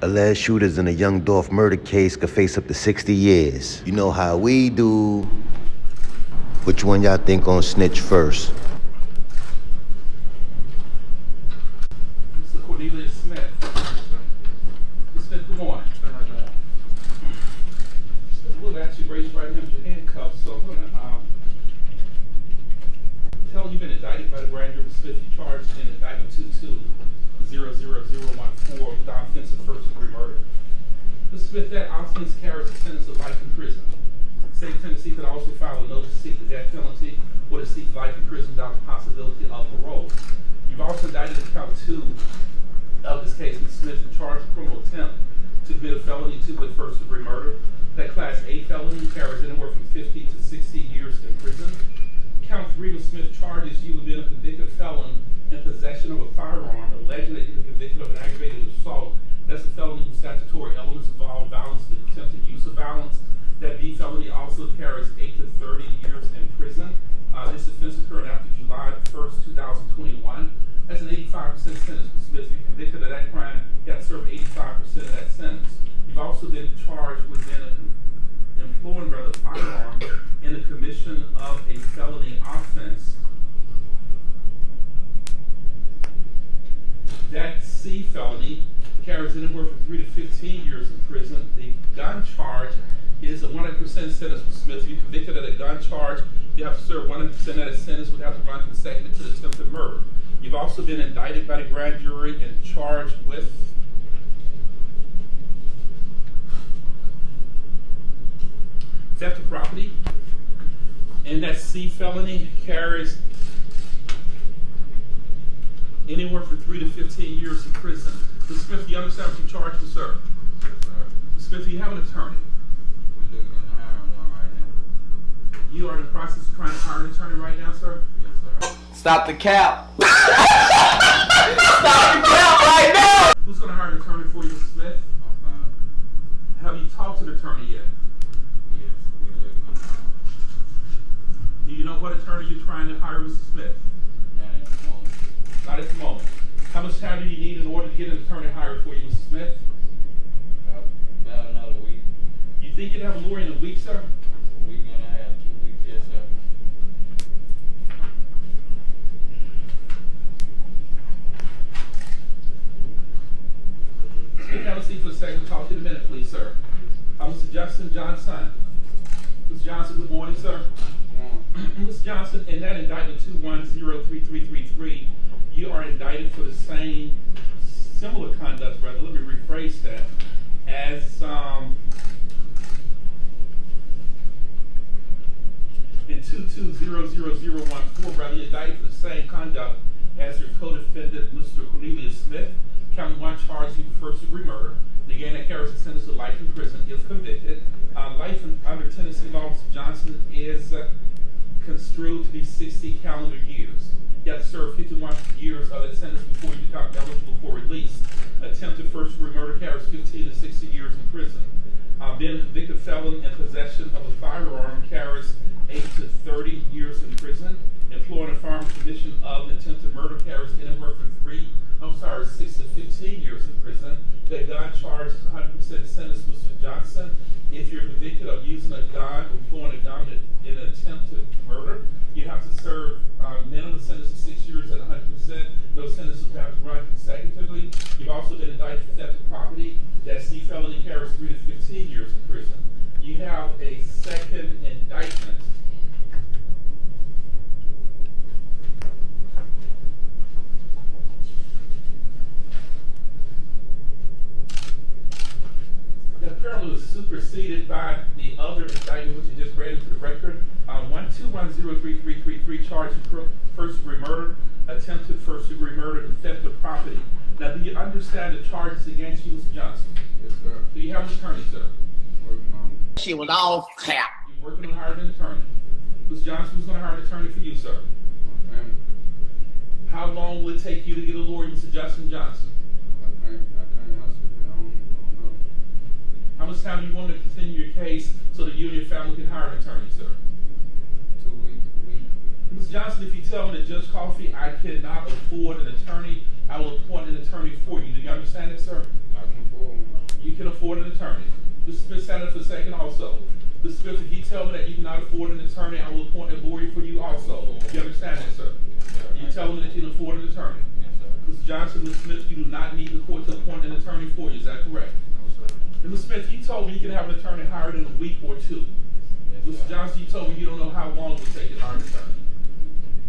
Alleged shooters in a young Dolph murder case could face up to 60 years. You know how we do. Which one y'all think on snitch first? Mr. Cornelius Smith. Mr. Smith, good morning. We'll actually raise right here with your handcuffs, so I'm going to tell you've been indicted by the grand jury. Smith, you charged in indictment 22-00014 with the offense of first-degree murder. Mr. Smith, that offense carries a sentence of life in prison. The state of Tennessee could also file a notice to seek the death penalty or to seek life in prison without the possibility of parole. You've also indicted in count 2 of this case, Mr. Smith, in charge of criminal attempt to commit a felony with first-degree murder. That Class A felony carries anywhere from 50 to 60 years in prison. Count 3, Mr. Smith, charges you with being a convicted felon in possession of a firearm, alleging that you've been convicted of an aggravated assault. That's a felony with statutory elements involving violence, the attempted use of violence. That B felony also carries 8 to 30 years in prison. This offense occurred after July 1st, 2021. That's an 85% sentence, Mr. Smith. If you're convicted of that crime, you have to serve 85% of that sentence. You've also been charged with employing a firearm in the commission of a felony offense. That C felony carries anywhere from 3 to 15 years in prison. The gun charge is a 100% sentence, Mr. Smith. If you're convicted of a gun charge, you have to serve 100% of that sentence, would have to run consecutive to the attempted murder. You've also been indicted by the grand jury and charged with theft of property, and that C felony carries anywhere from 3 to 15 years in prison. Mr. Smith, do you understand what you're charged with, sir? Yes, sir. Mr. Smith, do you have an attorney? We're looking into hiring one right now. You are in the process of trying to hire an attorney right now, sir? Yes, sir. Stop the cap. Stop the cap right now. Who's going to hire an attorney for you, Mr. Smith? I'm fine. Have you talked to the attorney yet? Yes, we're looking into hiring. Do you know what attorney you're trying to hire, Mr. Smith? Not at the moment. Not at the moment. How much time do you need in order to get an attorney hired for you, Mr. Smith? About another week. You think you'd have a lawyer in a week, sir? We're going to have 2 weeks, yes, sir. Have a seat for a second. Talk to you in a minute, please, sir. Mr. Justin Johnson. Mr. Johnson, good morning, sir. Mr. Johnson, in that indictment 2103333, you are indicted for the same similar conduct, rather, let me rephrase that, as in 22-00014, rather, you're indicted for the same conduct as your co-defendant, Mr. Cornelius Smith. Count 1 charges you with first-degree murder. And again, that carries a sentence of life in prison if convicted. Life under Tennessee law, Mr. Johnson, is construed to be 60 calendar years. You have to serve 51 years of that sentence before you become eligible for release. Attempted first-degree murder carries 15 to 60 years in prison. Being a convicted felon in possession of a firearm carries 8 to 30 years in prison. Employing a firearm commission of an attempted murder carries anywhere from 6 to 15 years in prison. That gun charge is 100% sentence, Mr. Johnson. If you're convicted of using a gun or employing a gun in an attempted murder, you have to serve minimum sentence of 6 years at 100%. Those sentences have to run consecutively. You've also been indicted for theft of property. That C felony carries 3 to 15 years in prison. You have a second indictment. That apparently was superseded by the other indictment, which you just read into the record. 1210333 charge of first-degree murder, attempted first-degree murder, and theft of property. Now, do you understand the charges against you, Mr. Johnson? Yes, sir. Do you have an attorney, sir? Working on it. She was all cap. You're working on hiring an attorney. Mr. Johnson, who's going to hire an attorney for you, sir? My family. How long will it take you to get a lawyer, Mr. Justin Johnson? I can't answer it. I don't know. How much time do you want to continue your case so that you and your family can hire an attorney, sir? 2 weeks, a week. Mr. Johnson, if you tell me that Judge Coffey, I cannot afford an attorney, I will appoint an attorney for you. Do you understand it, sir? I can afford one. afford an attorney. Mr. Smith, stand up for a second also. Mr. Smith, if you tell me that you cannot afford an attorney, I will appoint a lawyer for you also. You understand that, sir? You tell me that you can afford an attorney. Yes, sir. Mr. Johnson, Mr. Smith, you do not need the court to appoint an attorney for you. Is that correct? No, sir. And Mr. Smith, you told me you can have an attorney hired in a week or two. Yes, Mr. sir. Johnson, you told me you don't know how long it would take to hire an attorney.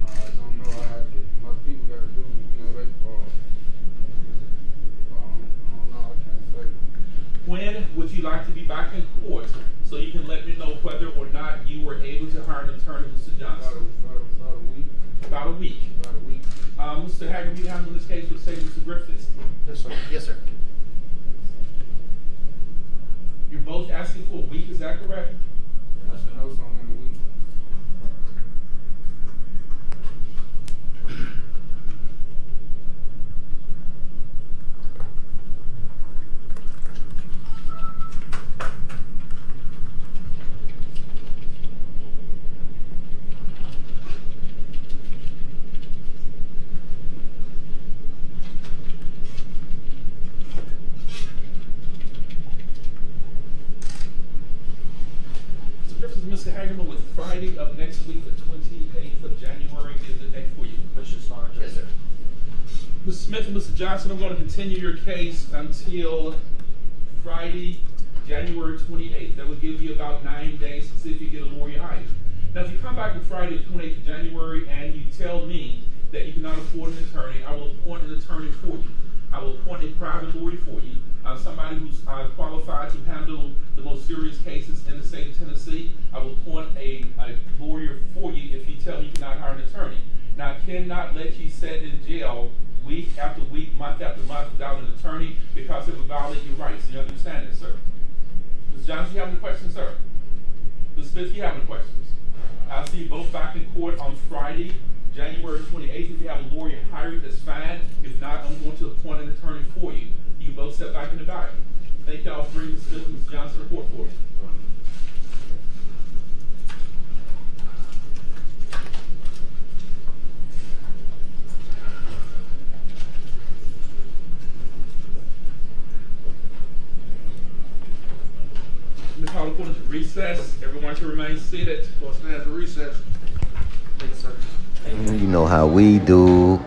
I don't know how most people gotta do, they, I don't know, I can't say. When would you like to be back in court so you can let me know whether or not you were able to hire an attorney, Mr. Johnson? About a week. About a week. About a week. Mr. Hager, we handle this case with, say, Mr. Griffiths. Yes, sir. Yes, sir. You're both asking for a week, is that correct? I should know something in a week. Mr. Hagerman, with Friday of next week, the 28th of January, is the date for you. Yes, sir. Mr. Smith and Mr. Johnson, I'm going to continue your case until Friday, January 28th. That will give you about 9 days to see if you get a lawyer hired. Now, if you come back on Friday, the 28th of January, and you tell me that you cannot afford an attorney, I will appoint an attorney for you. I will appoint a private lawyer for you, somebody who's qualified to handle the most serious cases in the state of Tennessee. I will appoint a lawyer for you if you tell me you cannot hire an attorney. Now, I cannot let you sit in jail week after week, month after month without an attorney because it would violate your rights. You understand that, sir? Ms. Johnson, you have any questions, sir? Ms. Smith, you have any questions? I'll see you both back in court on Friday, January 28th. If you have a lawyer hired, that's fine. If not, I'm going to appoint an attorney for you. You can both step back in the back. Thank y'all for bringing Ms. Smith and Ms. Johnson report for me. Ms. Hall, according to recess, everyone to remain seated. We'll stand at recess. Thank you, sir. You know how we do.